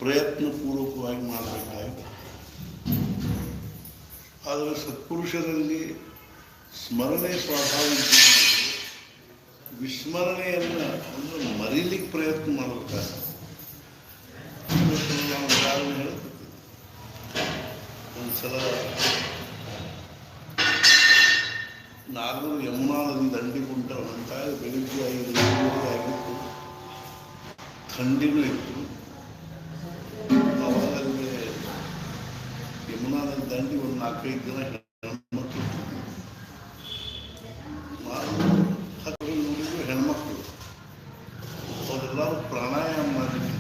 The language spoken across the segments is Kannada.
ಪ್ರಯತ್ನಪೂರ್ವಕವಾಗಿ ಮಾಡಬೇಕಾಗಿದೆ. ಆದರೆ ಸತ್ಪುರುಷರಲ್ಲಿ ಸ್ಮರಣೆ ಸ್ವಾಭಾವ ವಿಸ್ಮರಣೆಯನ್ನು ಅಂದರೆ ಮರೀಲಿಕ್ಕೆ ಪ್ರಯತ್ನ ಮಾಡಬೇಕಾಗುತ್ತೆ. ನಾವು ಉದಾಹರಣೆ ಹೇಳ್ತೀವಿ, ಒಂದು ಸಲ ನಾಲ್ವರು ಯಮುನಾ ನದಿ ದಂಡಿಗೆ ಉಂಟವಂತ ಬೆಳಿಗ್ಗೆ 5 ಆಗಿತ್ತು, ಥಂಡಿನೂ ಇತ್ತು. ಅವಾಗ ಅಲ್ಲಿ ಯಮುನಾ ನದಿ ದಂಡಿ ಒಂದು 4-5 ಜನ ಹೆಣ್ಮಕ್ಳು ನೋಡಿದ್ರು. ಹೆಣ್ಮಕ್ಳು ಅವರೆಲ್ಲರೂ ಪ್ರಾಣಾಯಾಮ ಮಾಡಲಿಕ್ಕೆ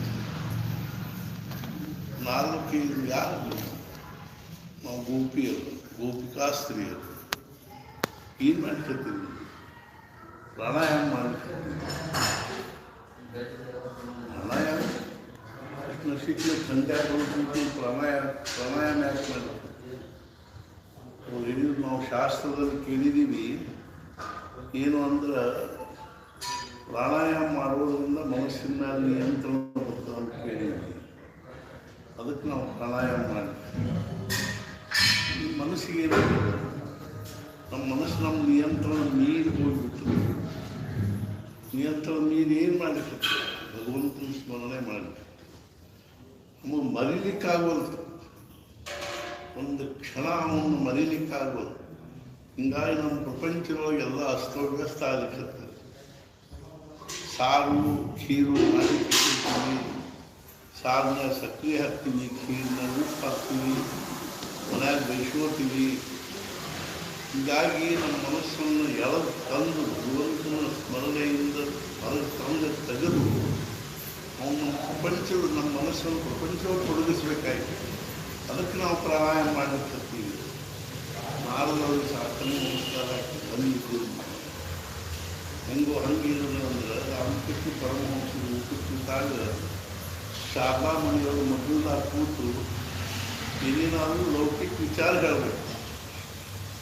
4-5 ಯಾರು ನಾವು ಗೋಪಿಯರು, ಗೋಪಿಕಾ ಸ್ತ್ರೀಯರು ಏನು ಮಾಡ್ಕೊತೀವಿ? ಪ್ರಾಣಾಯಾಮ ಮಾಡ್ತೀವಿ. ಪ್ರಾಣಾಯಾಮ ಶಿಕ್ಷಣ ಸಂಧ್ಯಾ ಪ್ರಾಣಾಯಾಮ ಯಾಕೆ ಮಾಡ್ತೀವಿ? ನಾವು ಶಾಸ್ತ್ರದಲ್ಲಿ ಕೇಳಿದ್ದೀವಿ, ಏನು ಅಂದ್ರೆ ಪ್ರಾಣಾಯಾಮ ಮಾಡೋದ್ರಿಂದ ಮನಸ್ಸಿನ ಮೇಲೆ ನಿಯಂತ್ರಣ ಬರ್ತದೆ ಅಂತ ಕೇಳಿದ್ದೀವಿ. ಅದಕ್ಕೆ ನಾವು ಪ್ರಾಣಾಯಾಮ ಮಾಡ್ತೀವಿ. ಮನಸ್ಸಿಗೆ ಏನಾಗಿದೆ? ನಮ್ಮ ಮನಸ್ಸು ನಮ್ಮ ನಿಯಂತ್ರಣ ಮೀರಿ ಹೋಗಿಬಿಟ್ಟು ನಿಯಂತ್ರಣ ಮೀರಿ ಏನು ಮಾಡಲಿಕ್ಕೆ? ಭಗವಂತನ ಸ್ಮರಣೆ ಮಾಡಲಿಕ್ಕೆ ನಮಗೆ ಮರೀಲಿಕ್ಕಾಗೋದು. ಒಂದು ಕ್ಷಣ ಅವನು ಮರೀಲಿಕ್ಕಾಗೋದು. ಹಿಂಗಾಗಿ ನಮ್ಮ ಪ್ರಪಂಚದೊಳಗೆ ಎಲ್ಲ ಅಸ್ತವ್ಯಸ್ತ ಆಗಲಿಕ್ಕೆ. ಸಾರು ಖೀರು ಮಾಡಿ ಸಾರನ್ನ ಸಕ್ಕರೆ ಹಾಕ್ತೀವಿ, ಖೀರನ್ನ ಉಪ್ಪು ಹಾಕ್ತೀವಿ, ಮನ್ಯಾಗ ಬಯಸ್ಕೋತೀವಿ. ಹೀಗಾಗಿ ನಮ್ಮ ಮನಸ್ಸನ್ನು ಎಳೆದು ತಂದು ಭಗವಂತನ ಸ್ಮರಣೆಯಿಂದ ಹೊರಗೆ ತಂದು ತೆಗೆದು ಅವನು ನಮ್ಮ ಮನಸ್ಸನ್ನು ಪ್ರಪಂಚವನ್ನು ತೊಡಗಿಸ್ಬೇಕಾಯ್ತು. ಅದಕ್ಕೆ ನಾವು ಪ್ರಾಣಾಯಾಮ ಮಾಡಲಿಕ್ಕತ್ತೀವಿ. ನಾರದವರು ಸಾಕನ್ನು ನಮಸ್ಕಾರ ಹಾಕಿ ಬಂದಿದ್ದೀವಿ. ಹೆಂಗೋ ಹಂಗಿರೋದು ಅಂದ್ರೆ ರಾಮಕೃಷ್ಣ ಪರಮಹಂಸರು ಊಟಕ್ಕಿದ್ದಾಗ ಶಾರದಾ ಮನೆಯವರು ಮೊದಲಾಗ ಕೂತು ಏನೇನಾದರೂ ಲೌಕಿಕ ವಿಚಾರ ಹೇಳಬೇಕು.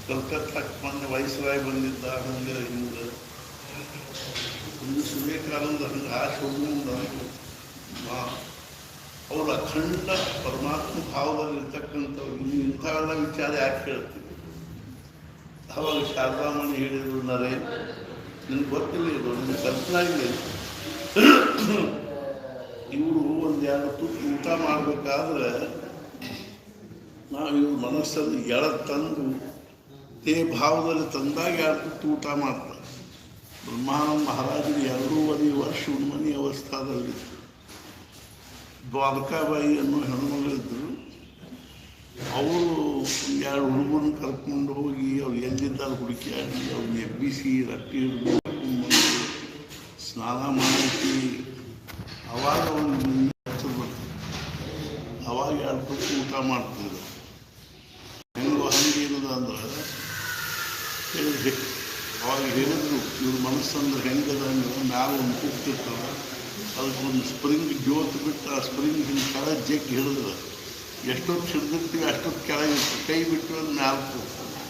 ಕಲ್ಕತ್ತಾಕ್ಕೆ ಮೊನ್ನೆ ವೈಸ್ರಾಯ್ ಬಂದಿದ್ದ, ಹಂಗೆ ಹಿಂಗೆ ಒಂದು ವಿವೇಕಾನಂದ ಹಂಗೆ ಆಶೋದಿಂದ ಅವರು ಅಖಂಡ ಪರಮಾತ್ಮ ಭಾವದಲ್ಲಿ ಇರ್ತಕ್ಕಂಥವ್ರು ಇನ್ನು ಇಂಥವೆಲ್ಲ ವಿಚಾರ ಯಾಕೆ ಹೇಳ್ತೀವಿ? ಅವಾಗ ಶಾರದಾಮಣಿ ಹೇಳಿದ್ರು, ನರೇ ನಿನಗೆ ಗೊತ್ತಿಲ್ಲ, ಇದು ನಿಮಗೆ ಕಲ್ಪನಾ ಇಲ್ಲ. ಇವರು 1-2 ತುತ್ತು ಊಟ ಮಾಡಬೇಕಾದ್ರೆ ನಾವು ಇವ್ರ ಮನಸ್ಸನ್ನು ಎಳೆದು ತಂದು ದೇ ಭಾವದಲ್ಲಿ ತಂದಾಗ 2 ತುತ್ತು ಊಟ ಮಾಡ್ತಾರೆ. ಬ್ರಹ್ಮಾನಂದ ಮಹಾರಾಜರು 2.5 ವರ್ಷ ಉನ್ಮನಿ ಅವಸ್ಥಾದಲ್ಲಿ ದ್ವಾರಕಾಬಾಯಿ ಅನ್ನೋ ಹೆಣ್ಮಗಳಿದ್ದರು. ಅವರು 2 ಹುಡುಗರನ್ನ ಕರ್ಕೊಂಡು ಹೋಗಿ ಅವ್ರು ಎಲ್ಲಿದ್ದಾರೆ ಹುಡುಕಿಯಾಡಿ ಅವ್ರನ್ನ ಎಬ್ಬಿಸಿ ರೊಟ್ಟಿ ಹಿಡಿದು ಸ್ನಾನ ಮಾಡಿಸಿ ಅವಾಗ ಅವ್ರಿಗೆ ಅವಾಗ 2 ತುತ್ತು ಊಟ ಮಾಡ್ತಿದ್ರು. ಹೆಂಗೋ ಹಂಗೇನದ ಅಂದ್ರೆ ಅವಾಗ ಹೇಳಿದ್ರು, ಇವ್ರ ಮನಸ್ಸಂದ್ರೆ ಹೆಂಗದ ಅಂದ್ರೆ ಮ್ಯಾಲೆ ಒಂದು ಕೂಗ್ತಿರ್ತದೆ, ಅದಕ್ಕೊಂದು ಸ್ಪ್ರಿಂಗ್ ಜೋತ್ ಬಿಟ್ಟು ಆ ಸ್ಪ್ರಿಂಗ್ ಹಿಂಗೆ ಕೆಳಗೆ ಜಗ್ಗಿ ಹಿಡಿದ್ರೆ ಎಷ್ಟೊತ್ತು ಹಿಡಿದಿರ್ತೀವಿ ಅಷ್ಟೊತ್ತು ಕೆಳಗೆ ಕೈ ಬಿಟ್ಟು ಅದು ಮ್ಯಾಲೆ ಕೂಗ್ತದೆ.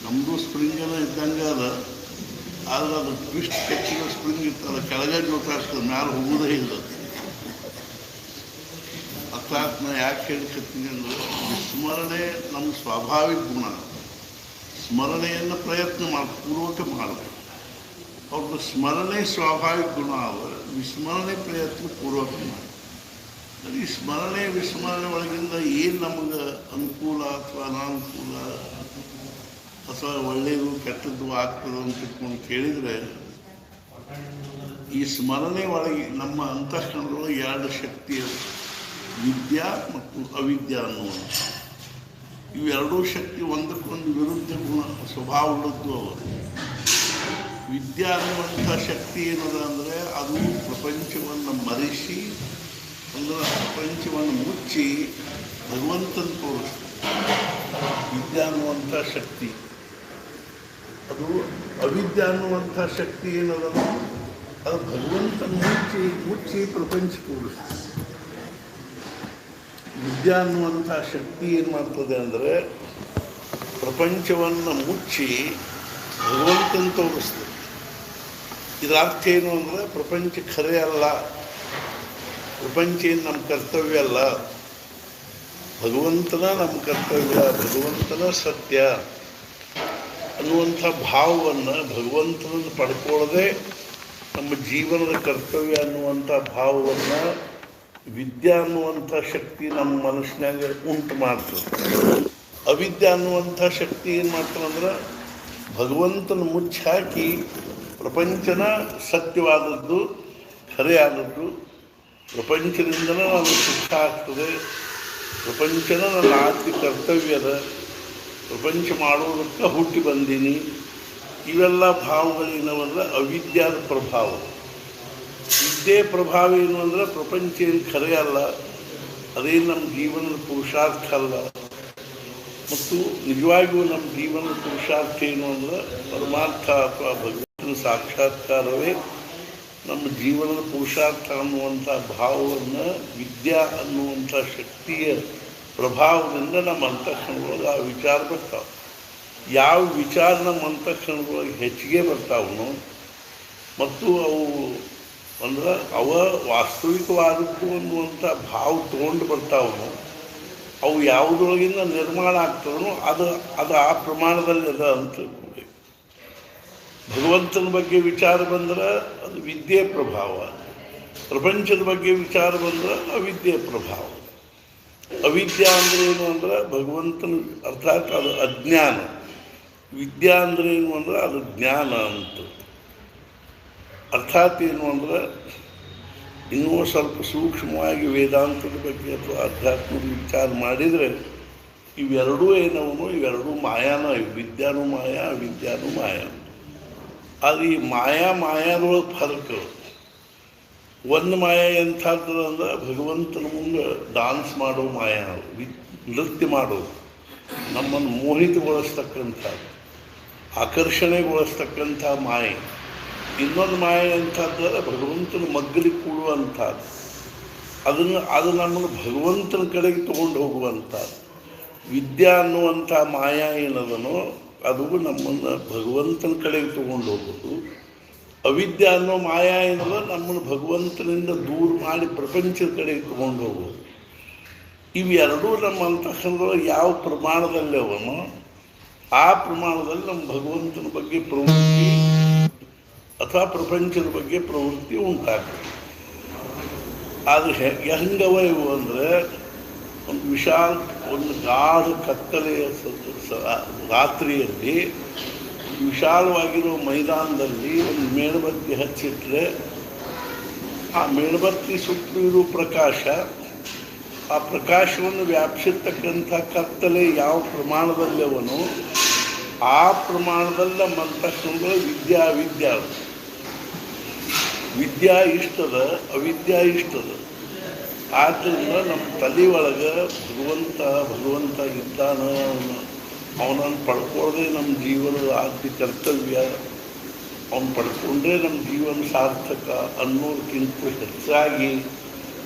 ನಮ್ಮದು ಸ್ಪ್ರಿಂಗೇನೋ ಇದ್ದಂಗೆ ಅದ, ಆದರೆ ಅದು ಟ್ವಿಸ್ಟ್ ಕೆಚ್ಚಿರೋ ಸ್ಪ್ರಿಂಗ್ ಇರ್ತದೆ, ಕೆಳಗೆ ಜೋತಾಡ್ತದೆ, ಮ್ಯಾಲೆ ಹೋಗೋದೇ ಇಲ್ಲ. ಅರ್ಥಾತ್ ನಾ ಯಾಕೆ ಹೇಳ್ಕತ್ತೀನಿ ಅಂದರೆ ವಿಸ್ಮರಣೆ ನಮ್ಮ ಸ್ವಾಭಾವಿಕ ಗುಣ. ಸ್ಮರಣೆಯನ್ನು ಪ್ರಯತ್ನ ಪೂರ್ವಕ ಮಾಡಬೇಕು. ಅವ್ರದ್ದು ಸ್ಮರಣೆ ಸ್ವಾಭಾವಿಕ ಗುಣ ಅವ, ವಿಸ್ಮರಣೆ ಪ್ರಯತ್ನ ಪೂರ್ವಕ ಮಾಡಿ. ಈ ಸ್ಮರಣೆ ವಿಸ್ಮರಣೆ ಒಳಗಿಂದ ಏನು ನಮಗೆ ಅನುಕೂಲ ಅಥವಾ ಅನಾನುಕೂಲ ಅಥವಾ ಒಳ್ಳೆಯದು ಕೆಟ್ಟದ್ದು ಆಗ್ತದೆ ಅಂತ ತಿಳ್ಕೊಂಡು ಕೇಳಿದರೆ, ಈ ಸ್ಮರಣೆ ಒಳಗೆ ನಮ್ಮ ಅಂತಃಕರಣದೊಳಗೆ 2 ಶಕ್ತಿಗಳು, ವಿದ್ಯಾ ಮತ್ತು ಅವಿದ್ಯಾ ಅನ್ನುವುದು. ಇವೆರಡೂ ಶಕ್ತಿ ಒಂದಕ್ಕೊಂದು ವಿರುದ್ಧ ಗುಣ ಸ್ವಭಾವಗಳದ್ದು ಅವರು. ವಿದ್ಯಾ ಅನ್ನುವಂಥ ಶಕ್ತಿ ಏನದ ಅಂದರೆ ಅದು ಪ್ರಪಂಚವನ್ನು ಮರೆಸಿ, ಅಂದರೆ ಪ್ರಪಂಚವನ್ನು ಮುಚ್ಚಿ ಭಗವಂತನ ತೋರಿಸ್ತದೆ. ವಿದ್ಯಾ ಅನ್ನುವಂಥ ಶಕ್ತಿ. ಅದು ಅವಿದ್ಯಾ ಅನ್ನುವಂಥ ಶಕ್ತಿ ಏನದ ಅದು ಭಗವಂತನ ಮುಚ್ಚಿ ಪ್ರಪಂಚ ತೋರಿಸ್ತದೆ. ವಿದ್ಯಾ ಅನ್ನುವಂಥ ಶಕ್ತಿ ಏನು ಮಾಡ್ತದೆ ಅಂದರೆ ಪ್ರಪಂಚವನ್ನು ಮುಚ್ಚಿ ಭಗವಂತನ ತೋರಿಸ್ತದೆ. ಇದರ ಅರ್ಥ ಏನು ಅಂದರೆ ಪ್ರಪಂಚ ಖರೆ ಅಲ್ಲ, ಪ್ರಪಂಚ ಏನು ನಮ್ಮ ಕರ್ತವ್ಯ ಅಲ್ಲ, ಭಗವಂತನ ನಮ್ಮ ಕರ್ತವ್ಯ, ಭಗವಂತನ ಸತ್ಯ ಅನ್ನುವಂಥ ಭಾವವನ್ನು, ಭಗವಂತನನ್ನು ಪಡ್ಕೊಳ್ಳದೆ ನಮ್ಮ ಜೀವನದ ಕರ್ತವ್ಯ ಅನ್ನುವಂಥ ಭಾವವನ್ನು ವಿದ್ಯಾ ಅನ್ನುವಂಥ ಶಕ್ತಿ ನಮ್ಮ ಮನಸ್ಸಿನಾಗ ಉಂಟು ಮಾಡ್ತದೆ. ಅವಿದ್ಯೆ ಅನ್ನುವಂಥ ಶಕ್ತಿ ಏನು ಮಾಡ್ತಾರಂದ್ರೆ ಭಗವಂತನ ಮುಚ್ಚಿ ಹಾಕಿ ಪ್ರಪಂಚನ ಸತ್ಯವಾದದ್ದು, ಖರೆ ಆದದ್ದು, ಪ್ರಪಂಚದಿಂದಲೇ ನನಗೆ ಸುಖ ಆಗ್ತದೆ, ಪ್ರಪಂಚನ ನನ್ನ ಆದ್ಯ ಕರ್ತವ್ಯದ, ಪ್ರಪಂಚ ಮಾಡೋದಕ್ಕೆ ಹುಟ್ಟಿ ಬಂದೀನಿ, ಇವೆಲ್ಲ ಭಾವಗಳೇನವಂದ್ರೆ ಅವಿದ್ಯಾದ ಪ್ರಭಾವ. ವಿದ್ಯೆ ಪ್ರಭಾವ ಏನು ಅಂದ್ರೆ ಪ್ರಪಂಚ ಏನು ಖರೆ ಅಲ್ಲ, ಅದೇನು ನಮ್ಮ ಜೀವನದ ಪುರುಷಾರ್ಥ ಅಲ್ಲ. ಮತ್ತು ನಿಜವಾಗಿಯೂ ನಮ್ಮ ಜೀವನದ ಪುರುಷಾರ್ಥ ಏನು ಅಂದ್ರೆ ಪರಮಾರ್ಥ ಅಥವಾ ಭಗವಂತನ ಸಾಕ್ಷಾತ್ಕಾರವೇ ನಮ್ಮ ಜೀವನದ ಪುರುಷಾರ್ಥ ಅನ್ನುವಂಥ ಭಾವವನ್ನು ವಿದ್ಯಾ ಅನ್ನುವಂಥ ಶಕ್ತಿಯ ಪ್ರಭಾವದಿಂದ ನಮ್ಮ ಅಂತಃಕರಣದೊಳಗೆ ಆ ವಿಚಾರ ಬರ್ತಾವೆ. ಯಾವ ವಿಚಾರ ನಮ್ಮ ಅಂತಃಕರಣದೊಳಗೆ ಹೆಚ್ಚಿಗೆ ಬರ್ತಾವನು ಮತ್ತು ಅವು ಅಂದ್ರೆ ಅವ ವಾಸ್ತವಿಕವಾದದ್ದು ಅನ್ನುವಂಥ ಭಾವ ತೊಗೊಂಡು ಬರ್ತಾವನು, ಅವು ಯಾವುದರೊಳಗಿಂದ ನಿರ್ಮಾಣ ಆಗ್ತದೋ ಅದು ಆ ಪ್ರಮಾಣದಲ್ಲಿ ಅದ ಅಂತ ತಿಳ್ಕೊಬೇಕು. ಭಗವಂತನ ಬಗ್ಗೆ ವಿಚಾರ ಬಂದ್ರೆ ಅದು ವಿದ್ಯೆ ಪ್ರಭಾವ, ಪ್ರಪಂಚದ ಬಗ್ಗೆ ವಿಚಾರ ಬಂದ್ರೆ ಅವಿದ್ಯೆ ಪ್ರಭಾವ. ಅವಿದ್ಯಾ ಅಂದರೆ ಏನು ಅಂದ್ರೆ ಭಗವಂತನ ಅರ್ಥಾತ್ ಅದು ಅಜ್ಞಾನ, ವಿದ್ಯಾ ಅಂದರೆ ಏನು ಅಂದ್ರೆ ಅದು ಜ್ಞಾನ ಅಂತ. ಅರ್ಥಾತ್ ಏನು ಅಂದ್ರೆ ಇನ್ನೂ ಸ್ವಲ್ಪ ಸೂಕ್ಷ್ಮವಾಗಿ ವೇದಾಂತದ ಬಗ್ಗೆ ಅಥವಾ ಅಧ್ಯಾತ್ಮದ ವಿಚಾರ ಮಾಡಿದರೆ ಇವೆರಡೂ ಏನವನು, ಇವೆರಡೂ ಮಾಯಾನ, ವಿದ್ಯಾನೂ ಮಾಯ, ಅವಿದ್ಯಾನೂ ಮಾಯ. ಅದು ಈ ಮಾಯಾದೊಳಗೆ ಫರ್ಕ್. ಒಂದು ಮಾಯ ಎಂಥದ್ದು ಅಂದ್ರೆ ಭಗವಂತನ ಮುಂದೆ ಡಾನ್ಸ್ ಮಾಡೋ ಮಾಯ, ನೃತ್ಯ ಮಾಡೋದು, ನಮ್ಮನ್ನು ಮೋಹಿತಗೊಳಿಸ್ತಕ್ಕಂಥದ್ದು, ಆಕರ್ಷಣೆಗೊಳಿಸ್ತಕ್ಕಂಥ ಮಾಯೆ. ಇನ್ನೊಂದು ಮಾಯೆ ಎಂಥದ್ದು ಭಗವಂತನ ಮಗ್ಗಲಿಗೆ ಕೂಡುವಂಥದ್ದು, ಅದು ನಮ್ಮನ್ನು ಭಗವಂತನ ಕಡೆಗೆ ತೊಗೊಂಡು ಹೋಗುವಂಥದ್ದು. ವಿದ್ಯಾ ಅನ್ನುವಂಥ ಮಾಯಾ ಏನದನೋ ಅದು ನಮ್ಮನ್ನು ಭಗವಂತನ ಕಡೆಗೆ ತೊಗೊಂಡು ಹೋಗೋದು. ಅವಿದ್ಯಾ ಅನ್ನೋ ಮಾಯಾ ಏನದ ನಮ್ಮನ್ನು ಭಗವಂತನಿಂದ ದೂರ ಮಾಡಿ ಪ್ರಪಂಚದ ಕಡೆಗೆ ತೊಗೊಂಡು ಹೋಗೋದು. ಇವೆರಡೂ ನಮ್ಮ ಅಂತಃಕರಣದೊಳಗೆ ಯಾವ ಪ್ರಮಾಣದಲ್ಲಿ ಅವನೋ ಆ ಪ್ರಮಾಣದಲ್ಲಿ ನಮ್ಮ ಭಗವಂತನ ಬಗ್ಗೆ ಪ್ರವೃತ್ತಿ ಅಥವಾ ಪ್ರಪಂಚದ ಬಗ್ಗೆ ಪ್ರವೃತ್ತಿ ಉಂಟಾಗ್ತದೆ. ಆದರೆ ಹೆಂಗವ ಇವು ಅಂದರೆ ಒಂದು ವಿಶಾಲ, ಒಂದು ಗಾಢ ಕತ್ತಲೆಯ ರಾತ್ರಿಯಲ್ಲಿ ವಿಶಾಲವಾಗಿರೋ ಮೈದಾನದಲ್ಲಿ ಒಂದು ಮೇಣಬತ್ತಿ ಹಚ್ಚಿಟ್ರೆ ಆ ಮೇಣಬತ್ತಿ ಸುತ್ತಲೂ ಇರೋ ಪ್ರಕಾಶ, ಆ ಪ್ರಕಾಶವನ್ನು ವ್ಯಾಪಿಸಿರ್ತಕ್ಕಂಥ ಕತ್ತಲೆ ಯಾವ ಪ್ರಮಾಣದಲ್ಲಿ ಅವನು ಆ ಪ್ರಮಾಣದಲ್ಲಿ ಮಂತಕ್ಕಂದ್ರೆ ವಿದ್ಯಾ ವಿದ್ಯಾ ಇಷ್ಟದ, ಅವಿದ್ಯಾ ಇಷ್ಟದ. ಆದ್ದರಿಂದ ನಮ್ಮ ತಲೆ ಒಳಗೆ ಭಗವಂತ ಇದ್ದಾನ, ಅವನನ್ನು ಪಡ್ಕೊಳ್ಳದೆ ನಮ್ಮ ಜೀವನದ ಆದ್ಯ ಕರ್ತವ್ಯ, ಅವನು ಪಡ್ಕೊಂಡ್ರೆ ನಮ್ಮ ಜೀವನ ಸಾರ್ಥಕ ಅನ್ನೋದಕ್ಕಿಂತ ಹೆಚ್ಚಾಗಿ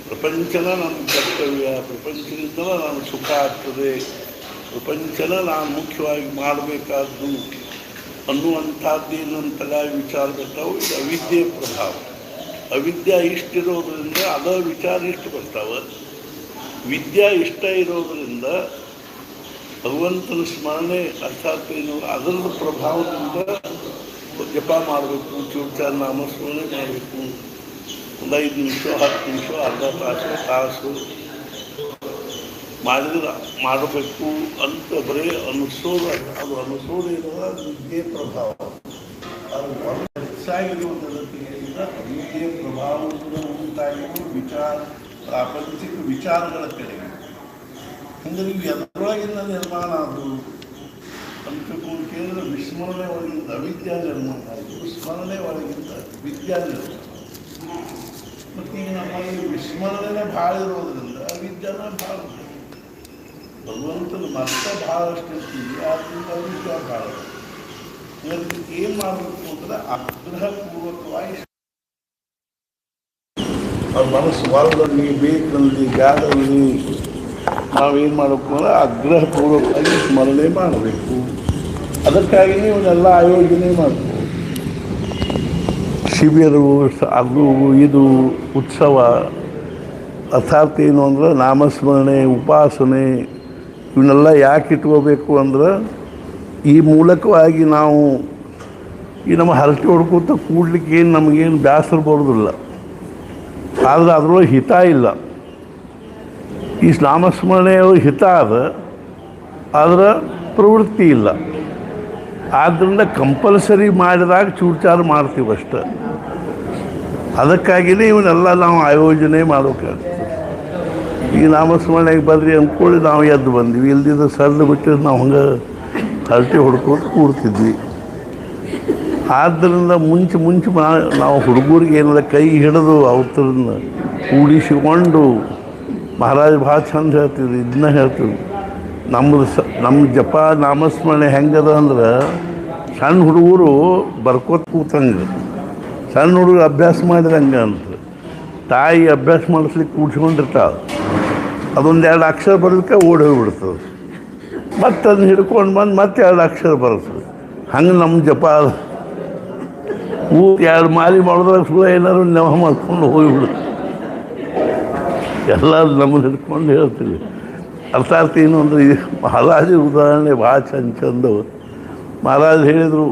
ಪ್ರಪಂಚನ ನಮ್ಮ ಕರ್ತವ್ಯ, ಪ್ರಪಂಚದಿಂದಲೇ ನಾನು ಸುಖ ಆಗ್ತದೆ, ಪ್ರಪಂಚನ ನಾನು ಮುಖ್ಯವಾಗಿ ಮಾಡಬೇಕಾದ್ದು ಅನ್ನುವಂಥದ್ದೇನು ಅಂತೆಲ್ಲ ವಿಚಾರ ಬರ್ತಾವೆ. ಇದು ಅವಿದ್ಯೆ ಪ್ರಭಾವ. ಅವಿದ್ಯಾ ಇಷ್ಟ ಇರೋದರಿಂದ ಅದ ವಿಚಾರ ಇಷ್ಟ ಬರ್ತಾವೆ. ವಿದ್ಯಾ ಇಷ್ಟ ಇರೋದರಿಂದ ಭಗವಂತನ ಸ್ಮರಣೆ ಅರ್ಥಾತ್ ಏನು ಅದರ ಪ್ರಭಾವದಿಂದ ಜಪ ಮಾಡಬೇಕು, ಚೂರ್ಚಾರ ನಾಮಸ್ಮರಣೆ ಮಾಡಬೇಕು. ಒಂದು 5 ನಿಮಿಷ, 10 ನಿಮಿಷ, ಅರ್ಧ ತಾಸು ಮಾಡಿದ್ರೆ ಮಾಡಬೇಕು ಅಂತ ಬರೀ ಅನಿಸೋದು. ಅದು ಅನಿಸೋದೇನದ ವಿದ್ಯೆ ಪ್ರಭಾವ. ಅದು ಹೆಚ್ಚಾಗಿರುವುದರಿಂದ ವಿದ್ಯೆ ಪ್ರಭಾವದಿಂದ ಉಂಟಾಗಿರುವ ಪ್ರಾಪಂಚಿಕ ವಿಚಾರಗಳ ಕಡೆಗೆ. ಹಿಂದೆ ನೀವು ಎದರೊಳಗಿಂದ ನಿರ್ಮಾಣ ಅದು ಅಂತ ಕೇಳಿದ್ರೆ ವಿಸ್ಮರಣೆ ಒಳಗಿಂದ ಅವಿದ್ಯಾ ನಿರ್ಮಾಣ ಆಯಿತು, ಸ್ಮರಣೆ ಒಳಗಿಂದ ವಿದ್ಯಾ ನಿರ್ಮಾಣ. ಮತ್ತು ಈಗ ನಮ್ಮಲ್ಲಿ ವಿಸ್ಮರಣೆನೇ ಭಾಳ ಇರೋದ್ರಿಂದ ಅವಿದ್ಯಾನ ಭಾಳ, ಭಗವಂತನ ಮತ್ತೆ ಭಾಳಷ್ಟು ಇರ್ತೀವಿ, ಆದ್ದರಿಂದ ಅವಿದ್ಯಾ ಭಾಳ. ಅದಕ್ಕೆ ಏನು ಮಾಡಬೇಕು ಅಂದರೆ ಆಗ್ರಹಪೂರ್ವಕವಾಗಿ ಅವ್ರ ಮನಸ್ಸು ಹೊರದಲ್ಲಿ, ಬೇಕಲ್ಲಿ, ಬ್ಯಾಡಲ್ಲಿ ನಾವೇನು ಮಾಡಬೇಕು ಅಂದರೆ ಆಗ್ರಹಪೂರ್ವಕವಾಗಿ ಸ್ಮರಣೆ ಮಾಡಬೇಕು. ಅದಕ್ಕಾಗಿಯೇ ಇವನ್ನೆಲ್ಲ ಆಯೋಜನೆ ಮಾಡಬೇಕು. ಶಿಬಿರವು, ಅದು ಇದು ಉತ್ಸವ ಅರ್ಥಾತ್ ಏನು ಅಂದ್ರೆ ನಾಮಸ್ಮರಣೆ, ಉಪಾಸನೆ ಇವನ್ನೆಲ್ಲ ಯಾಕೆ ಇಟ್ಕೋಬೇಕು ಅಂದ್ರೆ ಈ ಮೂಲಕವಾಗಿ ನಾವು ಈ ನಮ್ಮ ಹರಟೆ ಹೊಡ್ಕೋತ ಕೂಡ್ಲಿಕ್ಕೆ ಏನು ನಮಗೇನು ಬೇಸರ ಬರೋದಿಲ್ಲ. ಆದರೆ ಅದರೊಳಗೆ ಹಿತ ಇಲ್ಲ. ಈ ನಾಮಸ್ಮರಣೆಯೊಳಗೆ ಹಿತ ಅದ, ಆದರೆ ಪ್ರವೃತ್ತಿ ಇಲ್ಲ. ಆದ್ದರಿಂದ ಕಂಪಲ್ಸರಿ ಮಾಡಿದಾಗ ಚೂರ್ಚಾರು ಮಾಡ್ತೀವಿ ಅಷ್ಟೆ. ಅದಕ್ಕಾಗಿಯೇ ಇವನ್ನೆಲ್ಲ ನಾವು ಆಯೋಜನೆ ಮಾಡೋಕ್ಕಾಗ್ತದೆ. ಈ ನಾಮಸ್ಮರಣೆಗೆ ಬರ್ರಿ ಅಂದ್ಕೊಳ್ಳಿ ನಾವು ಎದ್ದು ಬಂದ್ವಿ, ಇಲ್ದಿದ್ದು ಸರಿದು ಬಿಟ್ಟು ನಾವು ಹಂಗೆ ಹರಟೆ ಹೊಡ್ಕೊಂಡು ಕೂಡ್ತಿದ್ವಿ. ಆದ್ದರಿಂದ ಮುಂಚೆ ನಾವು ಹುಡುಗರಿಗೆ ಏನಾರ ಕೈ ಹಿಡಿದು ಅವ್ರನ್ನ ಕೂಡಿಸಿಕೊಂಡು ಮಹಾರಾಜ್ ಭಾಳ ಚಂದ ಹೇಳ್ತಿದ್ರು, ಇದನ್ನ ಹೇಳ್ತಿದ್ರು. ನಮ್ಮ ಜಪ ನಾಮಸ್ಮರಣೆ ಹೆಂಗದ ಅಂದ್ರೆ ಸಣ್ಣ ಹುಡುಗರು ಬರ್ಕೋತ ಕೂತಂಗೆ, ಸಣ್ಣ ಹುಡುಗರು ಅಭ್ಯಾಸ ಮಾಡಿದಂಗೆ ಅಂತ. ತಾಯಿ ಅಭ್ಯಾಸ ಮಾಡಿಸ್ಲಿಕ್ಕೆ ಕೂಡ್ಸ್ಕೊಂಡಿರ್ತಾಳೆ, ಅದೊಂದು 2 ಅಕ್ಷರ ಬರೋದಕ್ಕೆ ಓಡಿ ಹೋಗ್ಬಿಡ್ತದೆ. ಮತ್ತು ಅದನ್ನ ಹಿಡ್ಕೊಂಡು ಬಂದು ಮತ್ತೆ 2 ಅಕ್ಷರ ಬರ್ತದೆ. ಹಂಗೆ ನಮ್ಮ ಜಪ 2 ಮಾಲಿ ಮಾಡಿದ್ರೆ ಸುಳ್ಳು ಏನಾದ್ರು ನೆವ ಮಾಡ್ಕೊಂಡು ಹೋಗಿಬಿಡುತ್ತೆ. ಎಲ್ಲರೂ ನಮ್ಮನ್ನು ಹಿಡ್ಕೊಂಡು ಹೇಳ್ತೀವಿ. ಅರ್ಥಾತ್ ಏನು ಅಂದರೆ ಇದು ಮಹಾರಾಜರ ಉದಾಹರಣೆ ಭಾಳ ಚಂದವು. ಮಹಾರಾಜ್ ಹೇಳಿದರು,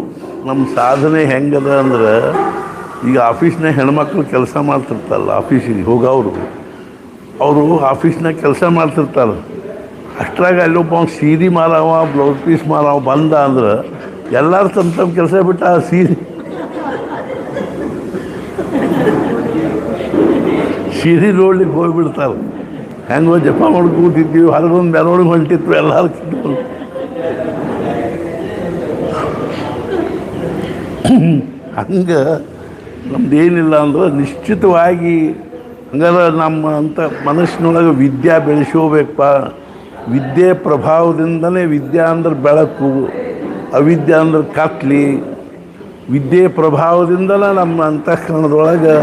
ನಮ್ಮ ಸಾಧನೆ ಹೆಂಗದ ಅಂದ್ರೆ ಈಗ ಆಫೀಸ್ನಾಗ ಹೆಣ್ಮಕ್ಳು ಕೆಲಸ ಮಾಡ್ತಿರ್ತಾರಲ್ಲ, ಆಫೀಸಿಗೆ ಹೋಗೋರು ಅವರು ಆಫೀಸ್ನಾಗ ಕೆಲಸ ಮಾಡ್ತಿರ್ತಾರೆ. ಅಷ್ಟ್ರಾಗ ಅಲ್ಲೊಬ್ಬ ಸೀರೆ ಮಾರವ, ಬ್ಲೌಸ್ ಪೀಸ್ ಮಾರವ ಬಂದ ಅಂದ್ರೆ ಎಲ್ಲರೂ ತಮ್ಮ ಕೆಲಸ ಬಿಟ್ಟು ಆ ಸೀರೆ ನೋಡ್ಲಿಕ್ಕೆ ಹೋಗಿಬಿಡ್ತಾರೆ. ಹೆಂಗೋ ಜಪ ಮಾಡಿ ಕೂತಿದ್ದೀವಿ, ಹೊರಗೊಂದು ಮೆರವಣಿಗೆ ಹೊಂಟಿತ್ತು, ಎಲ್ಲರೂ ಕಿತ್ಕೊಂಡು ಹಂಗೆ ನಮ್ದೇನಿಲ್ಲ ಅಂದ್ರೆ ನಿಶ್ಚಿತವಾಗಿ ಹಂಗಾರೆ ನಮ್ಮ ಅಂತ ಮನಸ್ಸಿನೊಳಗೆ ವಿದ್ಯೆ ಬೆಳೆಸ್ಕೋಬೇಕಪ್ಪ. ವಿದ್ಯೆ ಪ್ರಭಾವದಿಂದಲೇ ವಿದ್ಯೆ ಅಂದ್ರೆ ಬೆಳಕು, ಅವಿದ್ಯೆ ಅಂದ್ರೆ ಕತ್ಲಿ. ವಿದ್ಯೆ ಪ್ರಭಾವದಿಂದಲೇ ನಮ್ಮ ಅಂತಃಕರಣದೊಳಗೆ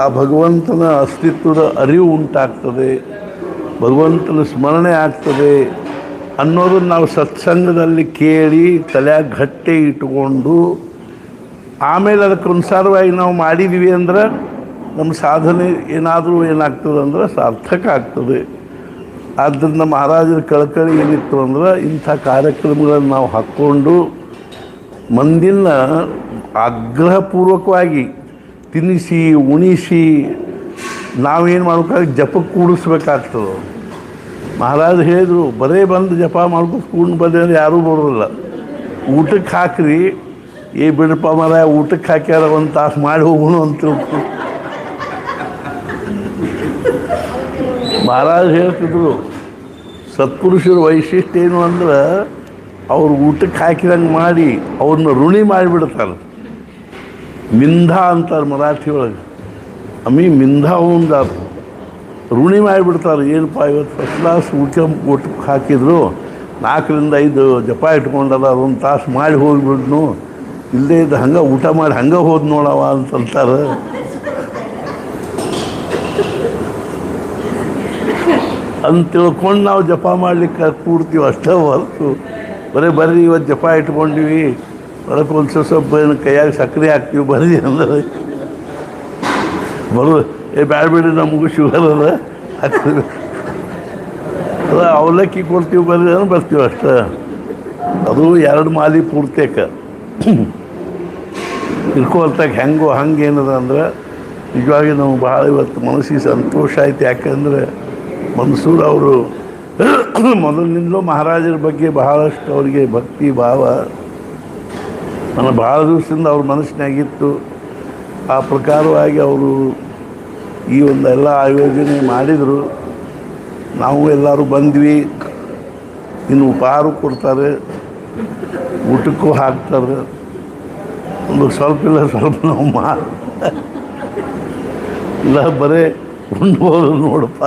ಆ ಭಗವಂತನ ಅಸ್ತಿತ್ವದ ಅರಿವು ಉಂಟಾಗ್ತದೆ, ಭಗವಂತನ ಸ್ಮರಣೆ ಆಗ್ತದೆ ಅನ್ನೋದನ್ನು ನಾವು ಸತ್ಸಂಗದಲ್ಲಿ ಕೇಳಿ ತಲೆಯಾಗ ಗಟ್ಟಿ ಇಟ್ಕೊಂಡು ಆಮೇಲೆ ಅದಕ್ಕೆ ಅನುಸಾರವಾಗಿ ನಾವು ಮಾಡಿದ್ದೀವಿ ಅಂದ್ರೆ ನಮ್ಮ ಸಾಧನೆ ಏನಾಗ್ತದೆ ಅಂದ್ರೆ ಸಾರ್ಥಕ ಆಗ್ತದೆ. ಆದ್ದರಿಂದ ಮಹಾರಾಜರ ಕಳಕಳಿ ಏನಿತ್ತು ಅಂದ್ರೆ ಇಂಥ ಕಾರ್ಯಕ್ರಮಗಳನ್ನು ನಾವು ಹಾಕ್ಕೊಂಡು ಮಂದಿನ ಆಗ್ರಹಪೂರ್ವಕವಾಗಿ ತಿನ್ನಿಸಿ ಉಣಿಸಿ ನಾವೇನು ಮಾಡ್ಬೇಕಾದ್ರೆ ಜಪಕ್ಕೆ ಕೂಡಿಸ್ಬೇಕಾಗ್ತದೆ. ಮಹಾರಾಜರು ಹೇಳಿದರು, ಬರೇ ಬಂದು ಜಪ ಮಾಡ್ಕೊಂಡು ಕೂಡ್ ಬಂದ್ರೆ ಅಂದ್ರೆ ಯಾರೂ ಬರೋದಿಲ್ಲ. ಊಟಕ್ಕೆ ಹಾಕ್ರಿ, ಬಿಡಪ್ಪ ಮರ ಊಟಕ್ಕೆ ಹಾಕ್ಯಾರ 1 ತಾಸು ಮಾಡಿ ಹೋಗೋಣ ಅಂತ ಮಹಾರಾಜರು ಹೇಳ್ತಿದ್ರು. ಸತ್ಪುರುಷರ ವೈಶಿಷ್ಟ್ಯ ಏನು ಅಂದ್ರೆ ಅವ್ರು ಊಟಕ್ಕೆ ಹಾಕಿದಂಗೆ ಮಾಡಿ ಅವ್ರನ್ನ ಋಣಿ ಮಾಡಿಬಿಡ್ತಾರೆ. ಮಿಂಧ ಅಂತಾರೆ ಮರಾಠಿ ಒಳಗೆ, ಮಿಂಧ ಉಂದಾರು ಋಣಿ ಮಾಡಿಬಿಡ್ತಾರೆ. ಏನಪ್ಪ ಇವತ್ತು ಫಸ್ಟ್ ಕ್ಲಾಸ್ ಊಟಕ್ಕೆ ಹಾಕಿದ್ರು, 4ರಿಂದ 5 ಜಪ ಇಟ್ಕೊಂಡಲ್ಲ, 1 ತಾಸು ಮಾಡಿ ಹೋಗಿಬಿಡ್ನು, ಇಲ್ಲದೇ ಇದ್ದು ಹಂಗೆ ಊಟ ಮಾಡಿ ಹಂಗೆ ಹೋದ್ ನೋಡವ ಅಂತಂತಾರೆ. ಅಂತ ತಿಳ್ಕೊಂಡು ನಾವು ಜಪ ಮಾಡ್ಲಿಕ್ಕೆ ಕೂಡ್ತೀವಿ ಅಷ್ಟೇ ಹೊರತು ಬರ್ರಿ ಇವತ್ತು ಜಪ ಇಟ್ಕೊಂಡಿವಿ, ಹೊರಕ್ಕೆ ಒಂದು ಸ್ವಲ್ಪ ಕೈಯಾಗ ಸಕ್ಕರೆ ಹಾಕ್ತೀವಿ ಬರ್ರಿ ಅಂದ್ರೆ ಬ್ಯಾಡ್ಬಿಡ್ರಿ ನಮಗೂ ಶುಗರ್ ಅದ ಹಾಕ್ತೀವಿ, ಅದ ಅವಲಕ್ಕಿ ಕೊಡ್ತೀವಿ ಬರ್ರಿ ಅಂದ್ರೆ ಬರ್ತೀವಿ ಅಷ್ಟೇ. ಅದು 2 ಮಾಲಿ ಪೂರ್ತೇಕ ತಿಳ್ಕೊಳ್ತಾಗ ಹೆಂಗೋ ಹಂಗೇನದ ಅಂದ್ರೆ ನಿಜವಾಗಿ ನಾವು ಭಾಳ ಇವತ್ತು ಮನಸ್ಸಿಗೆ ಸಂತೋಷ ಆಯ್ತು. ಯಾಕಂದರೆ ಮನ್ಸೂರ್ ಅವರು ಮೊದಲಿನಿಂದಲೂ ಮಹಾರಾಜರ ಬಗ್ಗೆ ಬಹಳಷ್ಟು ಅವರಿಗೆ ಭಕ್ತಿ ಭಾವ ನನ್ನ ಭಾಳ ದಿವಸದಿಂದ ಅವ್ರ ಮನಸ್ಸಿನಾಗಿತ್ತು. ಆ ಪ್ರಕಾರವಾಗಿ ಅವರು ಈ ಒಂದೆಲ್ಲ ಆಯೋಜನೆ ಮಾಡಿದರು. ನಾವು ಎಲ್ಲರೂ ಬಂದ್ವಿ. ಇನ್ನು ಉಪಹಾರ ಕೊಡ್ತಾರೆ, ಊಟಕ್ಕೂ ಹಾಕ್ತಾರೆ. ಒಂದು ಸ್ವಲ್ಪ ನಾವು ಇಲ್ಲ ಬರೇ ಉಣ್ಬೋದು ನೋಡಪ್ಪ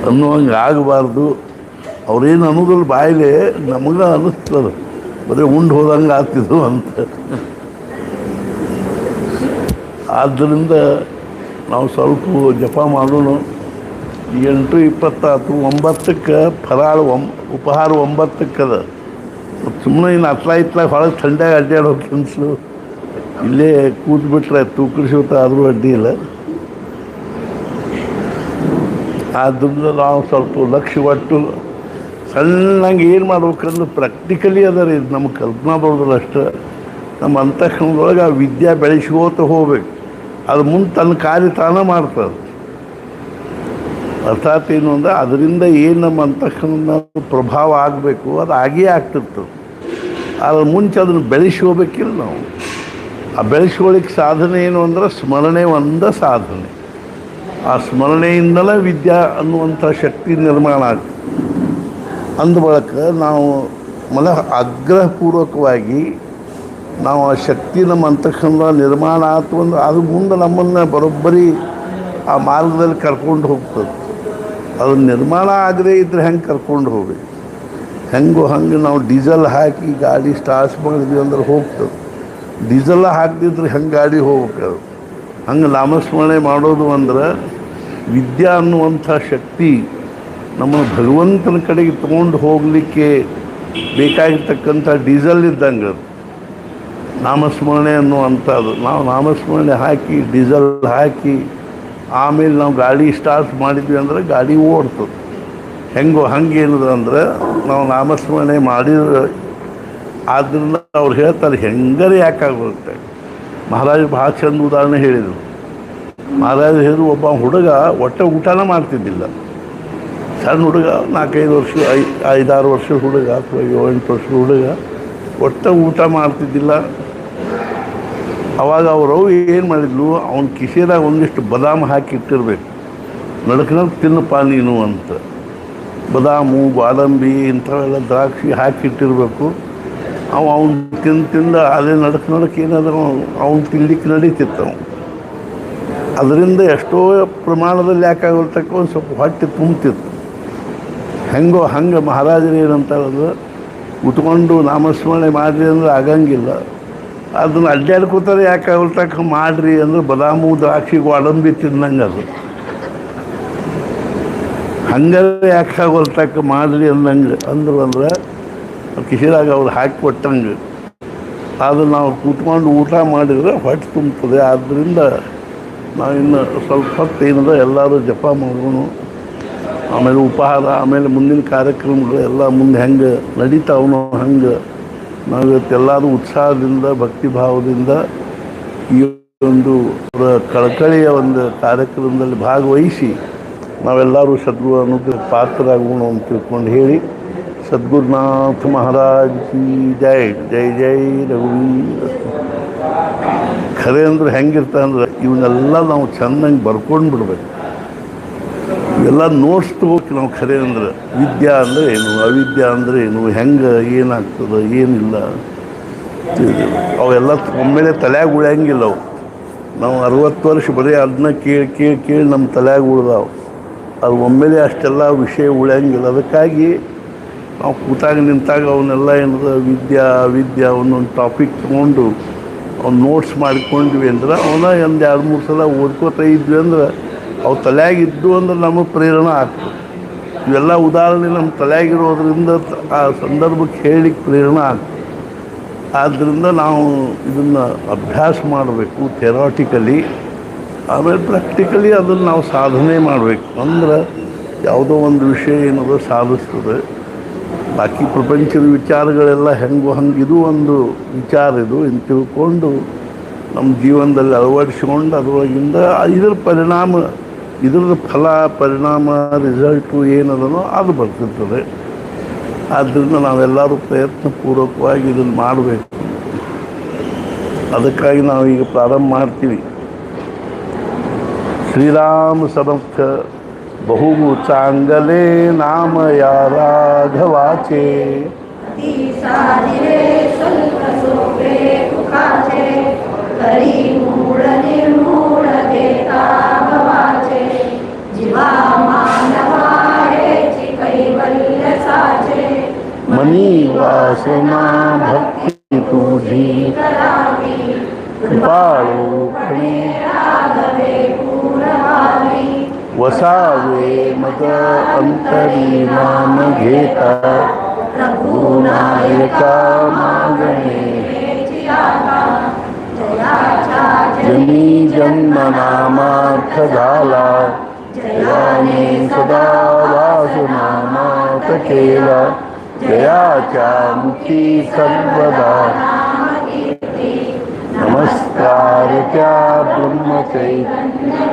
ಅನ್ನುವಂಗೆ ಆಗಬಾರ್ದು. ಅವ್ರೇನು ಅನ್ನೋದ್ರಲ್ಲಿ ಬಾಯಿಲೆ ನಮಗೆ ಅನ್ನಿಸ್ತದೆ ಬರೀ ಉಂಡು ಹೋದಂಗೆ ಆಗ್ತಿದ್ವು ಅಂತ. ಆದ್ದರಿಂದ ನಾವು ಸ್ವಲ್ಪ ಜಪ ಮಾಡೋಣ. 8:20 9ಕ್ಕೆ ಫರಾಳ ಉಪಹಾರ 9ಕ್ಕದ. ಸುಮ್ಮನೆ ಇನ್ನು ಇತ್ಲಾಗ ಹೊಳಗೆ ಥಂಡ್ಯಾಗ ಅಡ್ಡಾಡೋಕೆ ಅನ್ಸು ಇಲ್ಲೇ ಕೂತ್ಬಿಟ್ರೆ ತೂಕರಿಸೋತ ಆದರೂ ಅಡ್ಡಿ ಇಲ್ಲ. ಆದ್ದರಿಂದ ನಾವು ಸ್ವಲ್ಪ ಲಕ್ಷ್ಯ ಒಟ್ಟು ಸಣ್ಣಂಗೆ ಏನು ಮಾಡ್ಬೇಕಂದ್ರೆ ಪ್ರಾಕ್ಟಿಕಲಿ ಅದ ರೀ. ನಮ್ಮ ಕಲ್ಪನಾದೊಳಗಲ್ಲ ಅಷ್ಟೇ, ನಮ್ಮ ಅಂತಃಕರಣದೊಳಗೆ ಆ ವಿದ್ಯೆ ಬೆಳೆಸ್ಕೋತ ಹೋಗ್ಬೇಕು. ಅದು ಮುಂದೆ ತನ್ನ ಕಾರ್ಯ ತಾನೇ ಮಾಡ್ತದೆ. ಅರ್ಥಾತ್ ಏನು ಅಂದರೆ ಅದರಿಂದ ಏನು ನಮ್ಮ ಅಂತಃಕರಣ ಪ್ರಭಾವ ಆಗಬೇಕು ಅದು ಆಗೇ ಆಗ್ತಿರ್ತದೆ. ಅದ್ರ ಮುಂಚೆ ಅದನ್ನು ಬೆಳೆಸ್ಕೋಬೇಕಿಲ್ಲ ನಾವು. ಆ ಬೆಳೆಸ್ಕೊಳ್ಳಿಕ್ಕೆ ಸಾಧನೆ ಏನು ಅಂದ್ರೆ ಸ್ಮರಣೆ ಒಂದೇ ಸಾಧನೆ. ಆ ಸ್ಮರಣೆಯಿಂದಲೇ ವಿದ್ಯಾ ಅನ್ನುವಂಥ ಶಕ್ತಿ ನಿರ್ಮಾಣ ಆಗ್ತದೆ. ಅಂದ ಬಳಿಕ ನಾವು ಆಗ್ರಹಪೂರ್ವಕವಾಗಿ ನಾವು ಆ ಶಕ್ತಿ ನಮ್ಮ ಅಂತಃಕರಣ ನಿರ್ಮಾಣ ಆಯ್ತು ಅಂದ್ರೆ ಅದು ಮುಂದೆ ನಮ್ಮನ್ನು ಬರೋಬ್ಬರಿ ಆ ಮಾರ್ಗದಲ್ಲಿ ಕರ್ಕೊಂಡು ಹೋಗ್ತದೆ. ಅದು ನಿರ್ಮಾಣ ಆಗದೇ ಇದ್ದರೆ ಹೆಂಗೆ ಕರ್ಕೊಂಡು ಹೋಗ್ಬೇಕು? ಹೆಂಗೋ ಹಂಗೆ ನಾವು ಡೀಸೆಲ್ ಹಾಕಿ ಗಾಡಿ ಸ್ಟಾರ್ಟ್ ಮಾಡಿದ್ವಿ ಅಂದ್ರೆ ಹೋಗ್ತದೆ. ಡೀಸೆಲ್ಲ ಹಾಕ್ದಿದ್ರೆ ಹೆಂಗೆ ಗಾಡಿ ಹೋಗ್ಬೇಕು? ಹಂಗೆ ನಾಮಸ್ಮರಣೆ ಮಾಡೋದು ಅಂದ್ರೆ ವಿದ್ಯಾ ಅನ್ನುವಂಥ ಶಕ್ತಿ ನಮ್ಮನ್ನು ಭಗವಂತನ ಕಡೆಗೆ ತೊಗೊಂಡು ಹೋಗಲಿಕ್ಕೆ ಬೇಕಾಗಿರ್ತಕ್ಕಂಥ ಡೀಸೆಲ್ ಇದ್ದಂಗೆ ಅದು ನಾಮಸ್ಮರಣೆ ಅನ್ನುವಂಥದ್ದು. ನಾವು ನಾಮಸ್ಮರಣೆ ಹಾಕಿ ಡೀಸೆಲ್ ಹಾಕಿ ಆಮೇಲೆ ನಾವು ಗಾಡಿ ಸ್ಟಾರ್ಟ್ ಮಾಡಿದ್ವಿ ಅಂದರೆ ಗಾಡಿ ಓಡ್ತದೆ. ಹೆಂಗೋ ಹಂಗೆ ಏನದ ಅಂದ್ರೆ ನಾವು ನಾಮಸ್ಮರಣೆ ಮಾಡಿದ್ರೆ ಆದ್ದರಿಂದ ಅವ್ರು ಹೇಳ್ತಾರೆ ಹೆಂಗರೆ ಯಾಕಾಗುತ್ತೆ. ಮಹಾರಾಜರು ಭಾಳ ಚಂದ ಉದಾಹರಣೆ ಹೇಳಿದರು. ಮಹಾರಾಜರು ಹೇಳಿದ್ರು, ಒಬ್ಬ ಹುಡುಗ ಒಟ್ಟೆ ಊಟನ ಮಾಡ್ತಿದ್ದಿಲ್ಲ. ಸಣ್ಣ ಹುಡುಗ, 4-5 ವರ್ಷ 5-6 ವರ್ಷದ ಹುಡುಗ ಅಥವಾ 7-8 ವರ್ಷದ ಹುಡುಗ ಒಟ್ಟೆ ಊಟ ಮಾಡ್ತಿದ್ದಿಲ್ಲ. ಅವಾಗ ಅವರು ಏನು ಮಾಡಿದ್ಲು, ಅವನ ಕಿಸೆದಾಗ ಒಂದಿಷ್ಟು ಬದಾಮ್ ಹಾಕಿಟ್ಟಿರ್ಬೇಕು. ನಡ್ಕನಕ್ಕೆ ತಿನ್ನಪ್ಪ ನೀನು ಅಂತ. ಬದಾಮು, ಗೋಡಂಬಿ ಇಂಥವೆಲ್ಲ ದ್ರಾಕ್ಷಿ ಹಾಕಿಟ್ಟಿರ್ಬೇಕು. ಅವನು ತಿಂದ ಅದೇ ನಡಕ್ಕೆ ಏನಾದರೂ ಅವನು ತಿನ್ಲಿಕ್ಕೆ ನಡೀತಿತ್ತು. ಅದರಿಂದ ಎಷ್ಟೋ ಪ್ರಮಾಣದಲ್ಲಿ ಯಾಕಾಗಲ್ತಕ್ಕ ಒಂದು ಸ್ವಲ್ಪ ಹೊಟ್ಟೆ ತುಂಬ್ತಿತ್ತು. ಹೆಂಗೋ ಹಂಗೆ ಮಹಾರಾಜರು ಏನಂತಾರೆ, ಉಟ್ಕೊಂಡು ನಾಮಸ್ಮರಣೆ ಮಾಡಿರಿ ಅಂದ್ರೆ ಆಗಂಗಿಲ್ಲ. ಅದನ್ನು ಅಡ್ಡಾಡ್ಕೋತಾರೆ ಯಾಕಾಗಲ್ತಕ್ಕ ಮಾಡಿರಿ ಅಂದ್ರೆ ಬದಾಮು, ದ್ರಾಕ್ಷಿ, ಗೋಡಂಬಿ ತಿನ್ನಂಗೆ ಅದು ಹಂಗೆ ಯಾಕಾಗಲ್ತಕ್ಕ ಮಾಡಿರಿ ಅಂದಂಗೆ ಅಂದ್ರೆ ಕಿಸಿದಾಗ ಅವ್ರು ಹಾಕಿ ಕೊಟ್ಟಂಗೆ. ಅದು ನಾವು ಕೂತ್ಕೊಂಡು ಊಟ ಮಾಡಿದರೆ ಹೊಟ್ಟೆ ತುಂಬ್ತದೆ. ಆದ್ದರಿಂದ ನಾವಿನ್ನು ಸ್ವಲ್ಪ ಹೊತ್ತು ಏನದ ಎಲ್ಲರೂ ಜಪ ಮಾಡೋಣ. ಆಮೇಲೆ ಉಪಹಾರ, ಆಮೇಲೆ ಮುಂದಿನ ಕಾರ್ಯಕ್ರಮಗಳು ಎಲ್ಲ ಮುಂದೆ ಹೆಂಗೆ ನಡೀತಾವನೋ ಹಂಗೆ ನಾವು ಇವತ್ತೆಲ್ಲರೂ ಉತ್ಸಾಹದಿಂದ ಭಕ್ತಿ ಭಾವದಿಂದ ಈ ಒಂದು ಕಳಕಳಿಯ ಒಂದು ಕಾರ್ಯಕ್ರಮದಲ್ಲಿ ಭಾಗವಹಿಸಿ ನಾವೆಲ್ಲರೂ ಸದ್ಗುರು ಅನುಗ್ರಹ ಪಾತ್ರರಾಗೋಣ ಅಂತ ತಿಳ್ಕೊಂಡು ಹೇಳಿ, ಸದ್ಗುರುನಾಥ ಮಹಾರಾಜ್ ಕಿ ಜೈ. ಜೈ ಜೈ ರಘುವೀರ. ಖರೆ ಅಂದ್ರೆ ಹೆಂಗಿರ್ತಾರೆ ಅಂದ್ರೆ ಇವನ್ನೆಲ್ಲ ನಾವು ಚೆಂದಂಗೆ ಬರ್ಕೊಂಡು ಬಿಡ್ಬೇಕು. ಇವೆಲ್ಲ ನೋಟ್ಸ್ ತಗೋಬೇಕು ನಾವು. ಖರೆ ಅಂದ್ರೆ ವಿದ್ಯಾ ಅಂದರೆ ಏನು, ಅವಿದ್ಯಾ ಅಂದರೆ ಏನು, ಹೆಂಗೆ ಏನಾಗ್ತದೆ ಏನಿಲ್ಲ ಅವೆಲ್ಲ ಒಮ್ಮೆಲೆ ತಲೆಯಾಗ ಉಳಿಯಂಗಿಲ್ಲ. ನಾವು 60 ವರ್ಷ ಬರೀ ಅದನ್ನ ಕೇಳಿ ನಮ್ಮ ತಲೆಯಾಗ ಉಳ್ದಾವು. ಅದು ಒಮ್ಮೆಲೆ ಅಷ್ಟೆಲ್ಲ ವಿಷಯ ಉಳಿಯಂಗಿಲ್ಲ. ಅದಕ್ಕಾಗಿ ನಾವು ಕೂತಾಗ ನಿಂತಾಗ ಅವನ್ನೆಲ್ಲ ಏನದ ವಿದ್ಯಾ ಒಂದೊಂದು ಟಾಪಿಕ್ ತೊಗೊಂಡು ಅವ್ನು ನೋಟ್ಸ್ ಮಾಡಿಕೊಂಡ್ವಿ ಅಂದ್ರೆ ಅವನ್ನ ಒಂದು 2-3 ಸಲ ಓದ್ಕೋತಾ ಇದ್ವಿ ಅಂದ್ರೆ ಅವು ತಲೆಯಾಗಿದ್ದು ಅಂದ್ರೆ ನಮಗೆ ಪ್ರೇರಣೆ ಆಗ್ತದೆ. ಇವೆಲ್ಲ ಉದಾಹರಣೆ ನಮ್ಮ ತಲೆಯಾಗಿರೋದ್ರಿಂದ ಆ ಸಂದರ್ಭಕ್ಕೆ ಹೇಳಲಿಕ್ಕೆ ಪ್ರೇರಣೆ ಆಗ್ತದೆ. ಆದ್ದರಿಂದ ನಾವು ಇದನ್ನು ಅಭ್ಯಾಸ ಮಾಡಬೇಕು ಥೆರಾಟಿಕಲಿ. ಆಮೇಲೆ ಪ್ರಾಕ್ಟಿಕಲಿ ಅದನ್ನು ನಾವು ಸಾಧನೆ ಮಾಡಬೇಕು. ಅಂದ್ರೆ ಯಾವುದೋ ಒಂದು ವಿಷಯ ಏನದೋ ಸಾಧಿಸ್ತದೆ. ಬಾಕಿ ಪ್ರಪಂಚದ ವಿಚಾರಗಳೆಲ್ಲ ಹೆಂಗೋ ಹಂಗೆ ಇದು ಒಂದು ವಿಚಾರ ಇದು ಅಂತ ತಿಳ್ಕೊಂಡು ನಮ್ಮ ಜೀವನದಲ್ಲಿ ಅಳವಡಿಸ್ಕೊಂಡು ಅದರೊಳಗಿಂದ ಇದರ ಫಲ ಪರಿಣಾಮ ರಿಸಲ್ಟು ಏನದನೋ ಅದು ಬರ್ತಿರ್ತದೆ. ಆದ್ದರಿಂದ ನಾವೆಲ್ಲರೂ ಪ್ರಯತ್ನಪೂರ್ವಕವಾಗಿ ಇದನ್ನು ಮಾಡಬೇಕು. ಅದಕ್ಕಾಗಿ ನಾವೀಗ ಪ್ರಾರಂಭ ಮಾಡ್ತೀವಿ. ಶ್ರೀರಾಮ ಸಮರ್ಥ बहु चांगले नाम या राघवाचे, मनी वासना भक्ति तुझी कृपाळू वसावे मद अंतरी नाम घेता, रघुनायका मागणे जनी जन्मनामार्थ झाला जयाने सदा वासनामार्थ केला जयाच्या मुखी सर्वदा नमस्कार त्या ब्रह्मचैतन्य